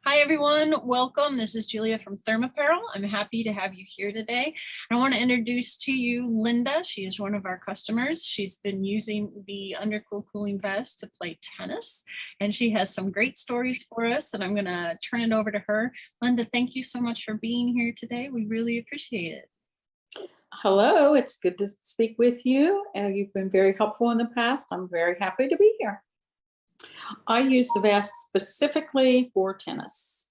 Hi, everyone. Welcome. This is Julia from ThermApparel. I'm happy to have you here today. I want to introduce to you Linda. She is one of our customers. She's been using the UnderCool Cooling Vest to play tennis, and she has some great stories for us, and I'm going to turn it over to her. Linda, thank you so much for being here today. We really appreciate it. Hello, it's good to speak with you. You've been very helpful in the past. I'm very happy to be here. I use the vest specifically for tennis.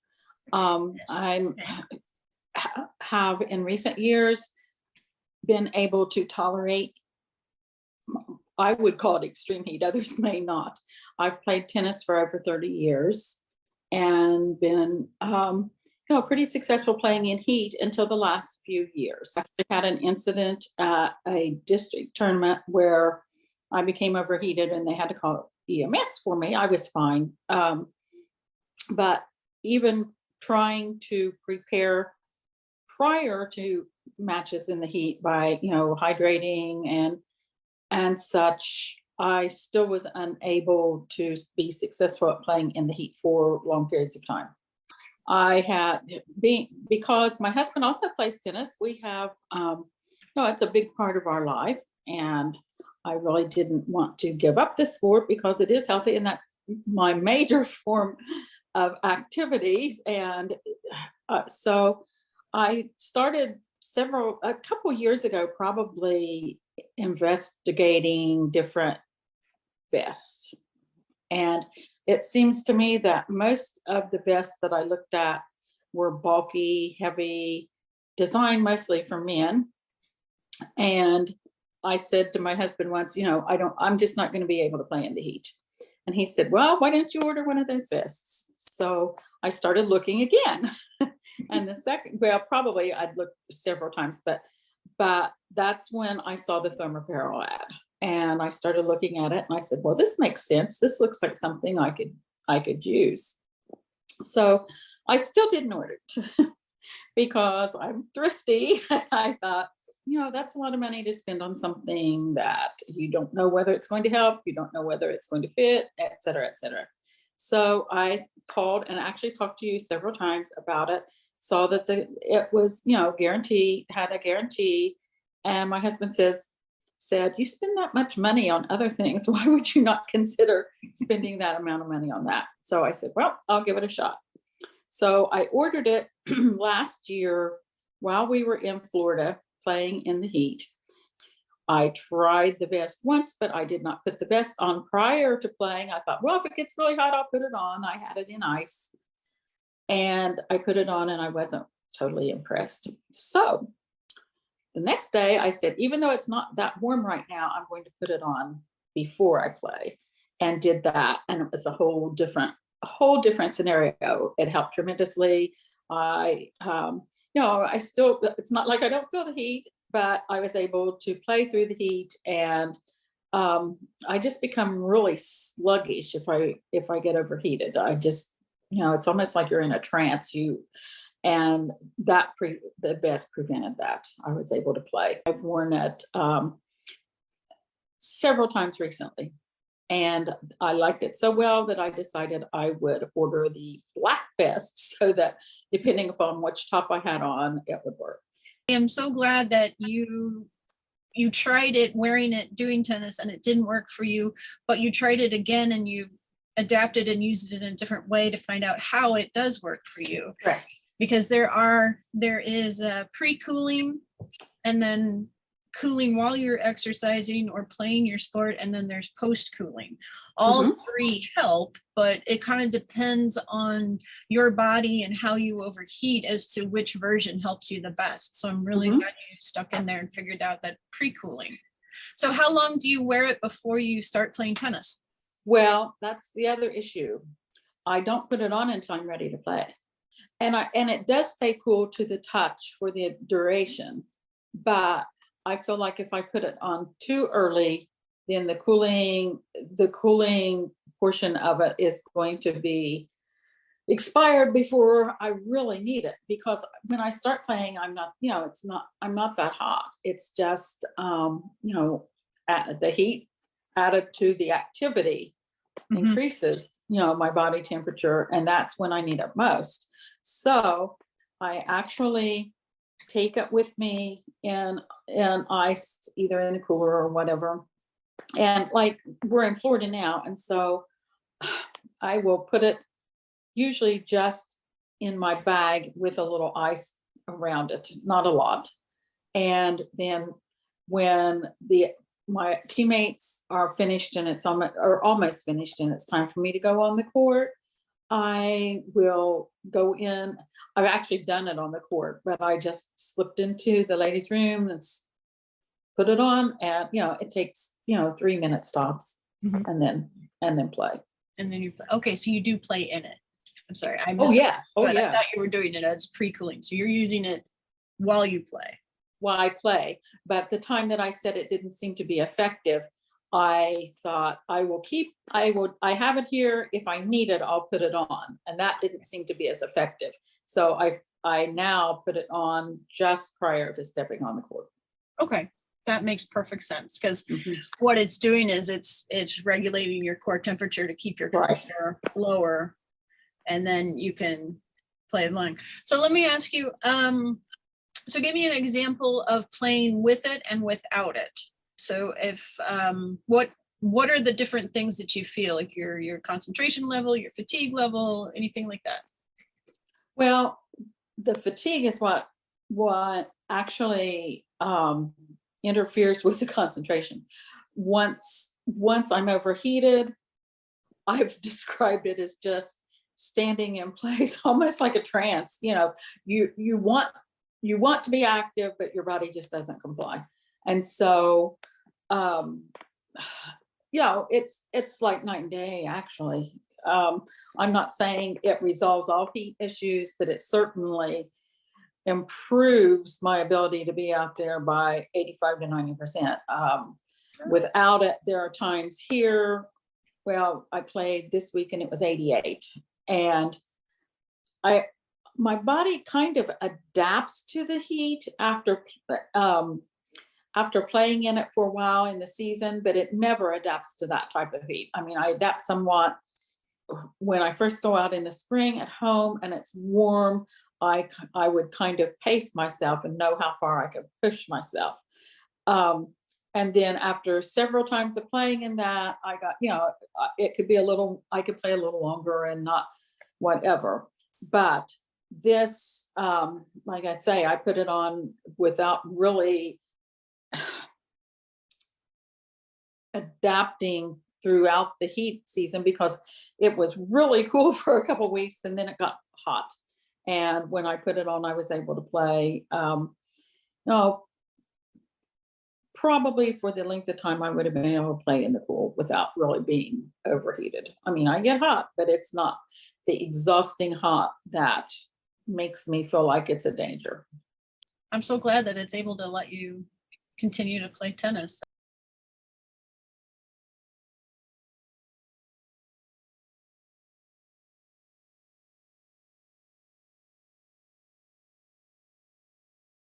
I have in recent years been able to tolerate, I would call it extreme heat, others may not. I've played tennis for over 30 years and been pretty successful playing in heat until the last few years. I had an incident at a district tournament where I became overheated and they had to call EMS for me. I was fine. But even trying to prepare prior to matches in the heat by, hydrating and such, I still was unable to be successful at playing in the heat for long periods of time. Because my husband also plays tennis, we have, it's a big part of our life, and I really didn't want to give up the sport because it is healthy, and that's my major form of activity. And so I started a couple years ago, probably investigating different vests. And it seems to me that most of the vests that I looked at were bulky, heavy, designed mostly for men. And I said to my husband once, I'm just not going to be able to play in the heat. And he said, well, why don't you order one of those vests? So I started looking again. And probably I'd looked several times, but that's when I saw the ThermApparel ad. And I started looking at it and I said, well, this makes sense. This looks like something I could use. So I still didn't order it because I'm thrifty. I thought, that's a lot of money to spend on something that you don't know whether it's going to help, you don't know whether it's going to fit, et cetera, et cetera. So I called and actually talked to you several times about it, saw that it was, had a guarantee. And my husband said, you spend that much money on other things. Why would you not consider spending that amount of money on that? So I said, well, I'll give it a shot. So I ordered it last year while we were in Florida playing in the heat. I tried the vest once, but I did not put the vest on prior to playing. I thought, well, if it gets really hot, I'll put it on. I had it in ice and I put it on and I wasn't totally impressed. So the next day I said, even though it's not that warm right now, I'm going to put it on before I play, and did that. And it was a whole different scenario. It helped tremendously. It's not like I don't feel the heat, but I was able to play through the heat, and I just become really sluggish if I get overheated. I just, it's almost like you're in a trance. And the vest prevented that. I was able to play. I've worn it several times recently, and I liked it so well that I decided I would order the black vest so that depending upon which top I had on, it would work. I am so glad that you tried it, wearing it, doing tennis, and it didn't work for you, but you tried it again and you adapted and used it in a different way to find out how it does work for you. Correct. Because there is pre-cooling, and then cooling while you're exercising or playing your sport, and then there's post-cooling. All three help, but it kind of depends on your body and how you overheat as to which version helps you the best. So I'm really glad you stuck in there and figured out that pre-cooling. So how long do you wear it before you start playing tennis? Well, that's the other issue. I don't put it on until I'm ready to play. And it does stay cool to the touch for the duration, but I feel like if I put it on too early, then the cooling portion of it is going to be expired before I really need it. Because when I start playing, I'm not that hot. It's just, the heat added to the activity increases, my body temperature, and that's when I need it most. So I actually take it with me in ice, either in a cooler or whatever. And like we're in Florida now, and so I will put it usually just in my bag with a little ice around it, not a lot. And then when my teammates are finished and it's almost finished and it's time for me to go on the court, I will go in. I've actually done it on the court, but I just slipped into the ladies' room and put it on, and it takes 3 minutes tops, and then play. And then okay, so you do play in it. I'm sorry, I Oh yeah, I thought you were doing it as pre-cooling, so you're using it while you play. While I play, but the time that I said it didn't seem to be effective, I thought I have it here. If I need it, I'll put it on, and that didn't seem to be as effective. So I now put it on just prior to stepping on the court. Okay, that makes perfect sense, because what it's doing is it's regulating your core temperature to keep your temperature lower, and then you can play along. So let me ask you, so give me an example of playing with it and without it. So if what are the different things that you feel, like your concentration level, your fatigue level, anything like that? Well, the fatigue is what actually interferes with the concentration. Once I'm overheated, I've described it as just standing in place, almost like a trance. You want to be active, but your body just doesn't comply. And so, it's like night and day, actually. I'm not saying it resolves all heat issues, but it certainly improves my ability to be out there by 85 to 90%. Without it, there are times here, I played this week and it was 88. And my body kind of adapts to the heat after playing in it for a while in the season, but it never adapts to that type of heat. I mean, I adapt somewhat when I first go out in the spring at home and it's warm. I would kind of pace myself and know how far I could push myself. And then after several times of playing in that, I got, it could be I could play a little longer and not whatever. But this, like I say, I put it on without really adapting throughout the heat season, because it was really cool for a couple of weeks and then it got hot. And when I put it on, I was able to play, probably for the length of time I would have been able to play in the pool without really being overheated. I mean, I get hot, but it's not the exhausting hot that makes me feel like it's a danger. I'm so glad that it's able to let you continue to play tennis.